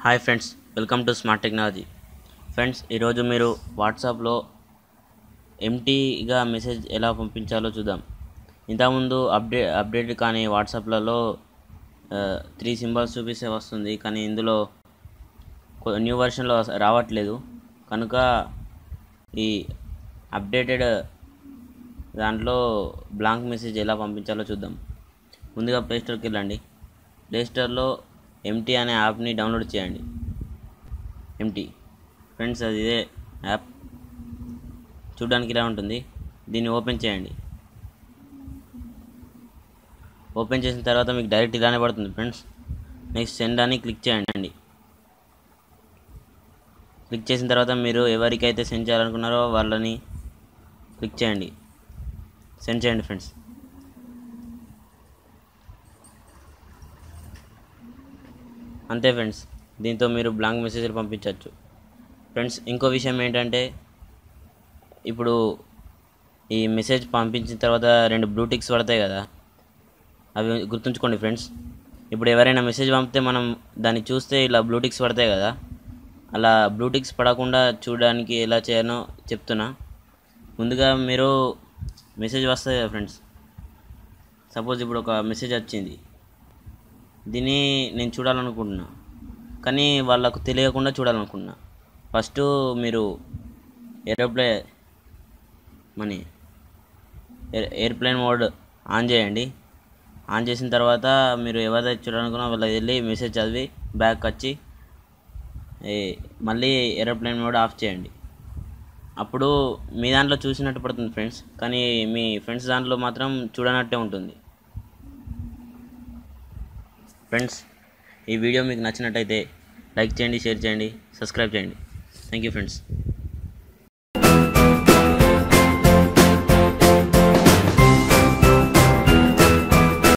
Hi friends, welcome to smart technology. Friends, ఈరోజు మీరు వాట్సాప్లో ఎంటీగా మెసేజ్ ఎలా పంపించాలో చూద్దాం. ఇంతకుముందు అప్డేట్ కానీ వాట్సాప్లలో 3 సింబల్స్ చూపిస్తే వస్తుంది, కానీ ఇందులో న్యూ వర్షన్లో రావట్లేదు. కనుక ఈ అప్డేటెడ్ దాంట్లో బ్లాంక్ మెసేజ్ ఎలా పంపించాలో చూద్దాం. ముందుగా ప్లేస్టోర్కి వెళ్ళండి. ప్లేస్టోర్లో ఎంటీ అనే యాప్ని డౌన్లోడ్ చేయండి. ఎంటీ ఫ్రెండ్స్, అది ఇదే యాప్. చూడడానికి ఇలా ఉంటుంది. దీన్ని ఓపెన్ చేయండి. ఓపెన్ చేసిన తర్వాత మీకు డైరెక్ట్ ఇలానే పడుతుంది ఫ్రెండ్స్. నెక్స్ట్ సెండ్ అని క్లిక్ చేయండి. క్లిక్ చేసిన తర్వాత మీరు ఎవరికైతే సెండ్ చేయాలనుకున్నారో వాళ్ళని క్లిక్ చేయండి. సెండ్ చేయండి ఫ్రెండ్స్. అంతే ఫ్రెండ్స్, దీంతో మీరు బ్లాంక్ మెసేజ్లు పంపించవచ్చు. ఫ్రెండ్స్, ఇంకో విషయం ఏంటంటే, ఇప్పుడు ఈ మెసేజ్ పంపించిన తర్వాత 2 బ్లూ టిక్స్ పడతాయి కదా, అవి గుర్తుంచుకోండి ఫ్రెండ్స్. ఇప్పుడు ఎవరైనా మెసేజ్ పంపితే మనం దాన్ని చూస్తే ఇలా బ్లూ టిక్స్ పడతాయి కదా, అలా బ్లూ టిక్స్ పడకుండా చూడడానికి ఎలా చేయాలో చెప్తున్నా. ముందుగా మీరు మెసేజ్ వస్తుంది కదా ఫ్రెండ్స్, సపోజ్ ఇప్పుడు ఒక మెసేజ్ వచ్చింది, దీన్ని నేను చూడాలనుకుంటున్నా, కానీ వాళ్ళకు తెలియకుండా చూడాలనుకుంటున్నా. ఫస్ట్ మీరు ఎయిర్ప్లేన్ మోడ్ ఆన్ చేయండి. ఆన్ చేసిన తర్వాత మీరు ఎవరైతే చూడాలనుకున్నా వాళ్ళకి వెళ్ళి మెసేజ్ చదివి బ్యాక్ వచ్చి మళ్ళీ ఏరోప్లేన్ మోడ్ ఆఫ్ చేయండి. అప్పుడు మీ దాంట్లో చూసినట్టు పడుతుంది ఫ్రెండ్స్, కానీ మీ ఫ్రెండ్స్ దాంట్లో మాత్రం చూడనట్టే ఉంటుంది. ఫ్రెండ్స్, ఈ వీడియో మీకు నచ్చినట్టయితే లైక్ చేయండి, షేర్ చేయండి, సబ్స్క్రైబ్ చేయండి. Thank you friends.